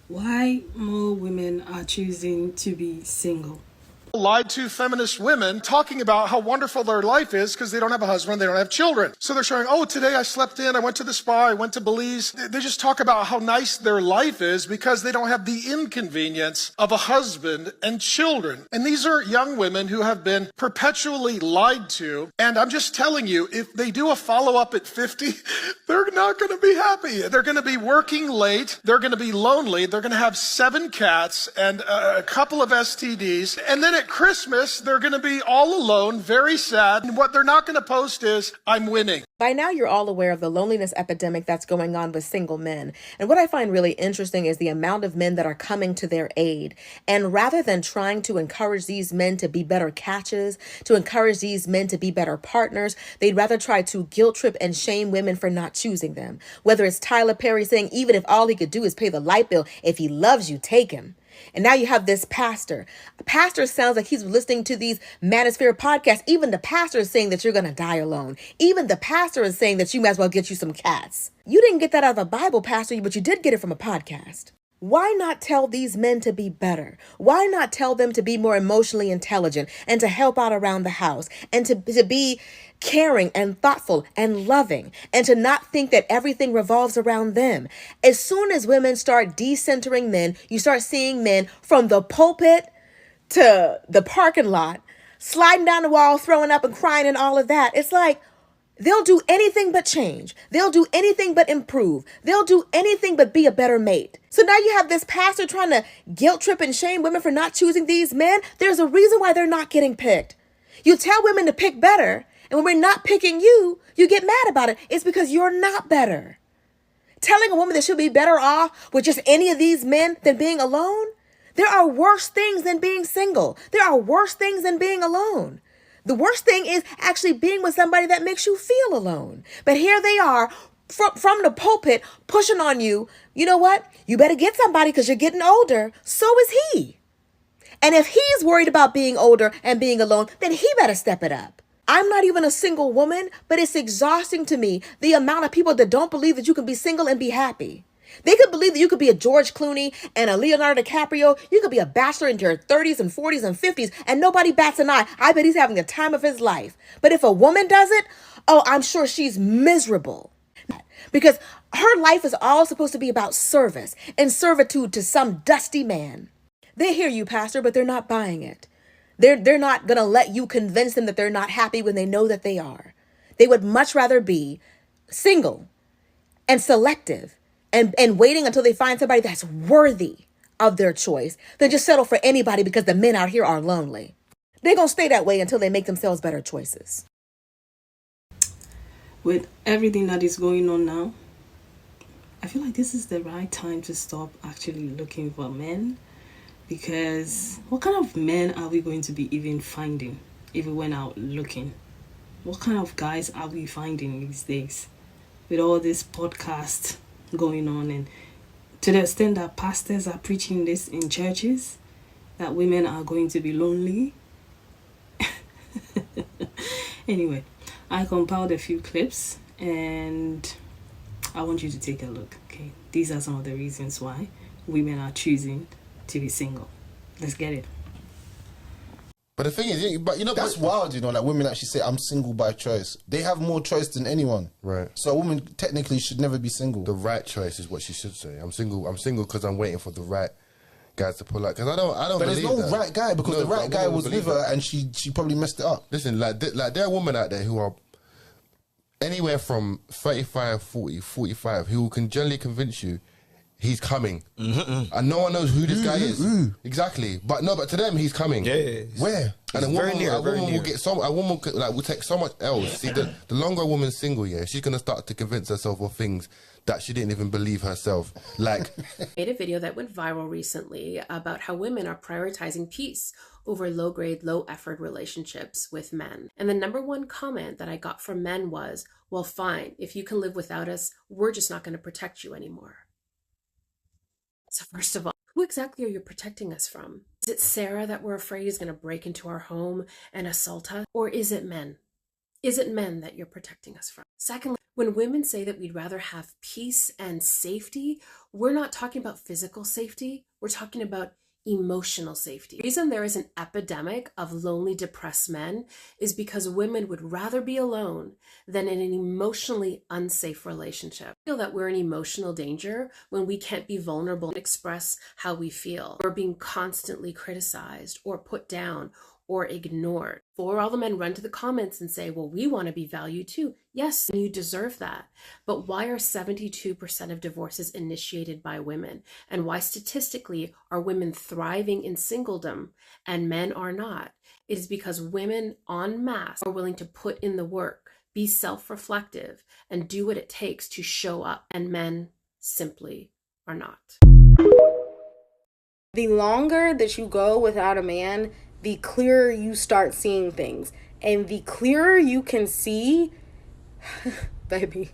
Why more women are choosing to be single? Lied to feminist women talking about how wonderful their life is because they don't have a husband, they don't have children. So they're showing, oh, today I slept in, I went to the spa, I went to Belize. They just talk about how nice their life is because they don't have the inconvenience of a husband and children. And these are young women who have been perpetually lied to. And I'm just telling you, if they do a follow-up at 50, they're not going to be happy. They're going to be working late. They're going to be lonely. They're going to have 7 cats and a couple of STDs. And then at Christmas, they're going to be all alone, very sad. And what they're not going to post is, I'm winning. By now, you're all aware of the loneliness epidemic that's going on with single men. And what I find really interesting is the amount of men that are coming to their aid. And rather than trying to encourage these men to be better catches, to encourage these men to be better partners, they'd rather try to guilt trip and shame women for not choosing them. Whether it's Tyler Perry saying, even if all he could do is pay the light bill, if he loves you, take him. And now you have this pastor. A pastor sounds like he's listening to these manosphere podcasts. Even the pastor is saying that you're going to die alone. Even the pastor is saying that you might as well get you some cats. You didn't get that out of a Bible, pastor, but you did get it from a podcast. Why not tell these men to be better? Why not tell them to be more emotionally intelligent and to help out around the house and to be caring and thoughtful and loving and to not think that everything revolves around them? As soon as women start decentering men, you start seeing men from the pulpit to the parking lot, sliding down the wall, throwing up and crying and all of that. It's like, they'll do anything but change. They'll do anything but improve. They'll do anything but be a better mate. So now you have this pastor trying to guilt trip and shame women for not choosing these men. There's a reason why they're not getting picked. You tell women to pick better, and when we're not picking you, you get mad about it. It's because you're not better. Telling a woman that she'll be better off with just any of these men than being alone? There are worse things than being single. There are worse things than being alone. The worst thing is actually being with somebody that makes you feel alone. But here they are from the pulpit pushing on you. You know what? You better get somebody because you're getting older. So is he. And if he's worried about being older and being alone, then he better step it up. I'm not even a single woman, but it's exhausting to me the amount of people that don't believe that you can be single and be happy. They could believe that you could be a George Clooney and a Leonardo DiCaprio. You could be a bachelor in your 30s and 40s and 50s and nobody bats an eye. I bet he's having the time of his life. But if a woman does it, oh, I'm sure she's miserable. Because her life is all supposed to be about service and servitude to some dusty man. They hear you, pastor, but they're not buying it. They're not going to let you convince them that they're not happy when they know that they are. They would much rather be single and selective and waiting until they find somebody that's worthy of their choice than just settle for anybody because the men out here are lonely. They're going to stay that way until they make themselves better choices. With everything that is going on now, I feel like this is the right time to stop actually looking for men. Because what kind of men are we going to be even finding if we went out looking? What kind of guys are we finding these days? With all this podcast going on, and to the extent that pastors are preaching this in churches, that women are going to be lonely. Anyway, I compiled a few clips and I want you to take a look. Okay, these are some of the reasons why women are choosing to be single. Let's get it. But the thing is, that's wild, like women actually say, I'm single by choice. They have more choice than anyone. Right. So a woman technically should never be single. The right choice is what she should say. I'm single because I'm waiting for the right guys to pull out. Because I don't But there's believe no that. right guy because No, the right guy was with her and she probably messed it up. Listen, like there are women out there who are anywhere from 35, 40, 45 who can generally convince you he's coming. And no one knows who this guy is. Exactly. But to them, he's coming. Yeah. Where? And a woman will near. get will take so much else. See, the longer a woman's single, she's going to start to convince herself of things that she didn't even believe herself. Like, made a video that went viral recently about how women are prioritizing peace over low-grade, low-effort relationships with men. And the number one comment that I got from men was, well, fine, if you can live without us, we're just not going to protect you anymore. So first of all, who exactly are you protecting us from? Is it Sarah that we're afraid is going to break into our home and assault us? Or is it men? Is it men that you're protecting us from? Secondly, when women say that we'd rather have peace and safety, we're not talking about physical safety. We're talking about emotional safety. The reason there is an epidemic of lonely, depressed men is because women would rather be alone than in an emotionally unsafe relationship. I feel that we're in emotional danger when we can't be vulnerable and express how we feel. We're being constantly criticized or put down or ignored. For all the men run to the comments and say, well, we want to be valued too. Yes, you deserve that. But why are 72% of divorces initiated by women? And why statistically are women thriving in singledom and men are not? It is because women en masse are willing to put in the work, be self-reflective, and do what it takes to show up, and men simply are not. The longer that you go without a man, the clearer you start seeing things. And the clearer you can see, baby,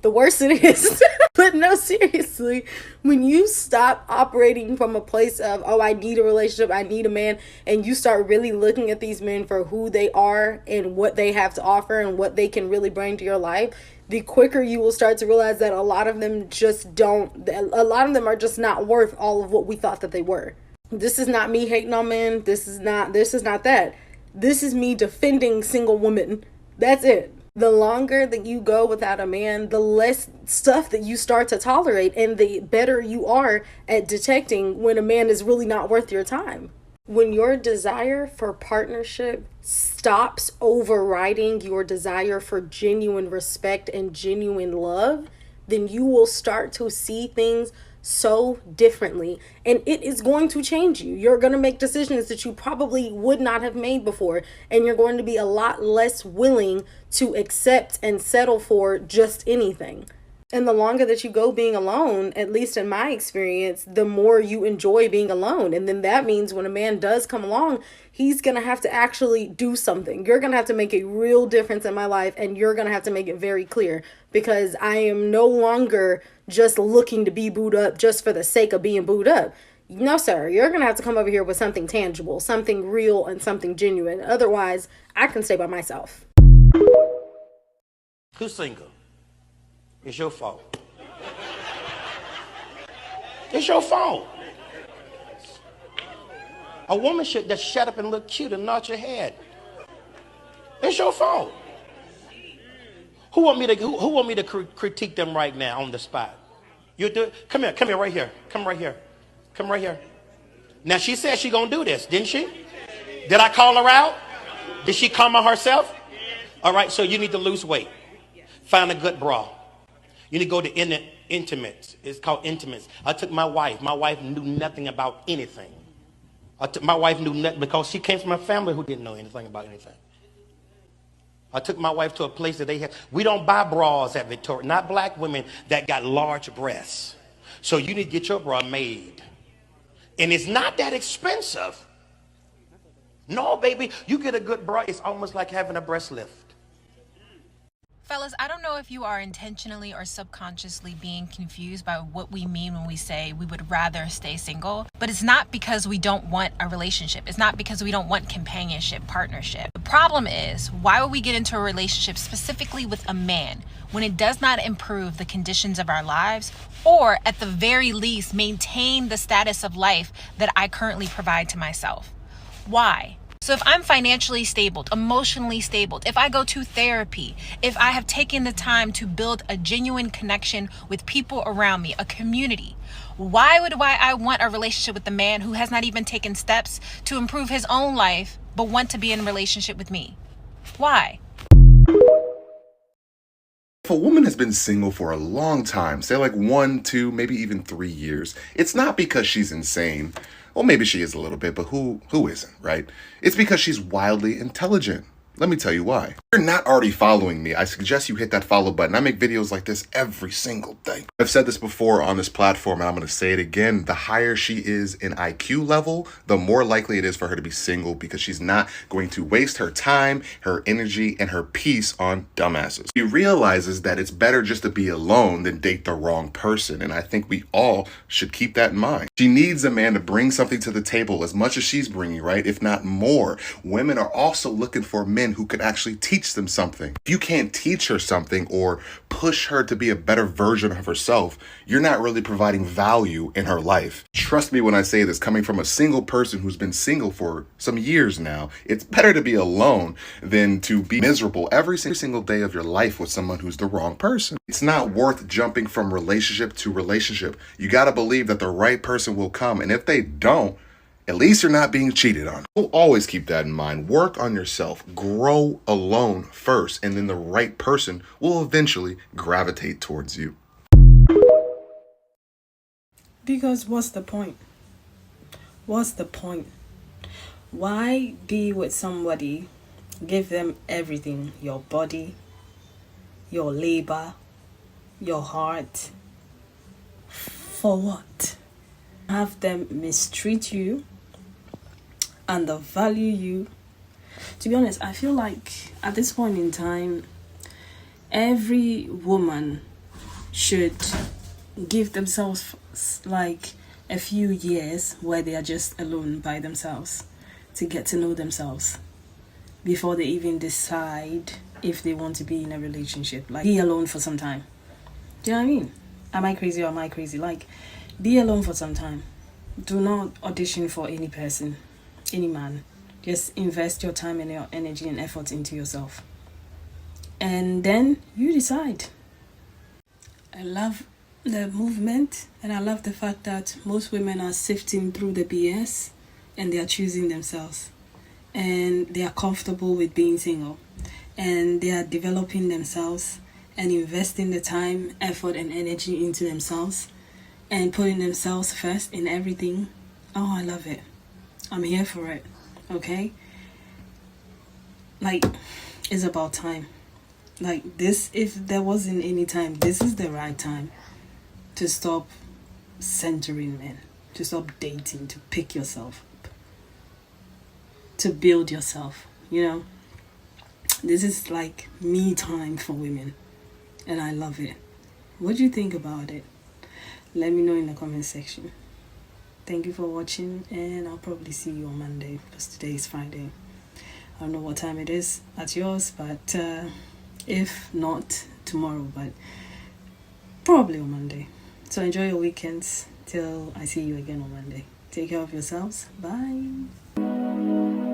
the worse it is. But no, seriously, when you stop operating from a place of, oh, I need a relationship, I need a man, and you start really looking at these men for who they are and what they have to offer and what they can really bring to your life, the quicker you will start to realize that a lot of them are just not worth all of what we thought that they were. This is not me hating on men. This is not that. This is me defending single women. That's it. The longer that you go without a man, the less stuff that you start to tolerate, and the better you are at detecting when a man is really not worth your time. When your desire for partnership stops overriding your desire for genuine respect and genuine love, then you will start to see things so differently, and it is going to change you. You're going to make decisions that you probably would not have made before, and you're going to be a lot less willing to accept and settle for just anything. And the longer that you go being alone, at least in my experience, the more you enjoy being alone. And then that means when a man does come along, he's going to have to actually do something. You're going to have to make a real difference in my life, and you're going to have to make it very clear, because I am no longer just looking to be booed up just for the sake of being booed up. No, sir, you're going to have to come over here with something tangible, something real, and something genuine. Otherwise, I can stay by myself. Who's single? It's your fault. It's your fault. A woman should just shut up and look cute and nod your head. It's your fault. Who want me to critique them right now on the spot? You do it? Come here, right here. Come right here. Now she said she gonna do this, didn't she? Did I call her out? Did she come on herself? All right, so you need to lose weight. Find a good bra. You need to go to Intimates. It's called Intimates. I took my wife. My wife knew nothing about anything. My wife knew nothing because she came from a family who didn't know anything about anything. I took my wife to a place that we don't buy bras at Victoria, not black women that got large breasts. So you need to get your bra made. And it's not that expensive. No, baby, you get a good bra, it's almost like having a breast lift. Fellas, I don't know if you are intentionally or subconsciously being confused by what we mean when we say we would rather stay single, but it's not because we don't want a relationship. It's not because we don't want companionship, partnership. The problem is, why would we get into a relationship specifically with a man when it does not improve the conditions of our lives, or at the very least maintain the status of life that I currently provide to myself? Why? So if I'm financially stable, emotionally stable, if I go to therapy, if I have taken the time to build a genuine connection with people around me, a community, why I want a relationship with a man who has not even taken steps to improve his own life, but want to be in a relationship with me? Why? If a woman has been single for a long time, say like 1, 2, maybe even 3 years, it's not because she's insane. Well, maybe she is a little bit, but who isn't, right? It's because she's wildly intelligent. Let me tell you why. If you're not already following me, I suggest you hit that follow button. I make videos like this every single day. I've said this before on this platform, and I'm going to say it again. The higher she is in IQ level, the more likely it is for her to be single, because she's not going to waste her time, her energy, and her peace on dumbasses. She realizes that it's better just to be alone than date the wrong person, and I think we all should keep that in mind. She needs a man to bring something to the table as much as she's bringing, right? If not more. Women are also looking for men man who could actually teach them something. If you can't teach her something or push her to be a better version of herself, you're not really providing value in her life. Trust me when I say this, coming from a single person who's been single for some years now, it's better to be alone than to be miserable every single day of your life with someone who's the wrong person. It's not worth jumping from relationship to relationship. You got to believe that the right person will come, and if they don't, at least you're not being cheated on. We'll always keep that in mind. Work on yourself. Grow alone first, and then the right person will eventually gravitate towards you. Because what's the point? What's the point? Why be with somebody, give them everything, your body, your labor, your heart, for what? Have them mistreat you, undervalue you. To be honest, I feel like at this point in time, every woman should give themselves like a few years where they are just alone by themselves to get to know themselves before they even decide if they want to be in a relationship. Like, be alone for some time. Do you know what I mean? Am I crazy or am I crazy? Like, be alone for some time. Do not audition for any person, any man. Just invest your time and your energy and effort into yourself. And then you decide. I love the movement, and I love the fact that most women are sifting through the BS and they are choosing themselves. And they are comfortable with being single. And they are developing themselves and investing the time, effort, and energy into themselves and putting themselves first in everything. Oh, I love it. I'm here for it. Okay? Like, it's about time. Like, this, if there wasn't any time, this is the right time to stop centering men, to stop dating, to pick yourself up, to build yourself, you know? This is like me time for women, and I love it. What do you think about it? Let me know in the comment section. Thank you for watching, and I'll probably see you on Monday because today is Friday. I don't know what time it is at yours, but if not tomorrow, but probably on Monday. So enjoy your weekends till I see you again on Monday. Take care of yourselves. Bye.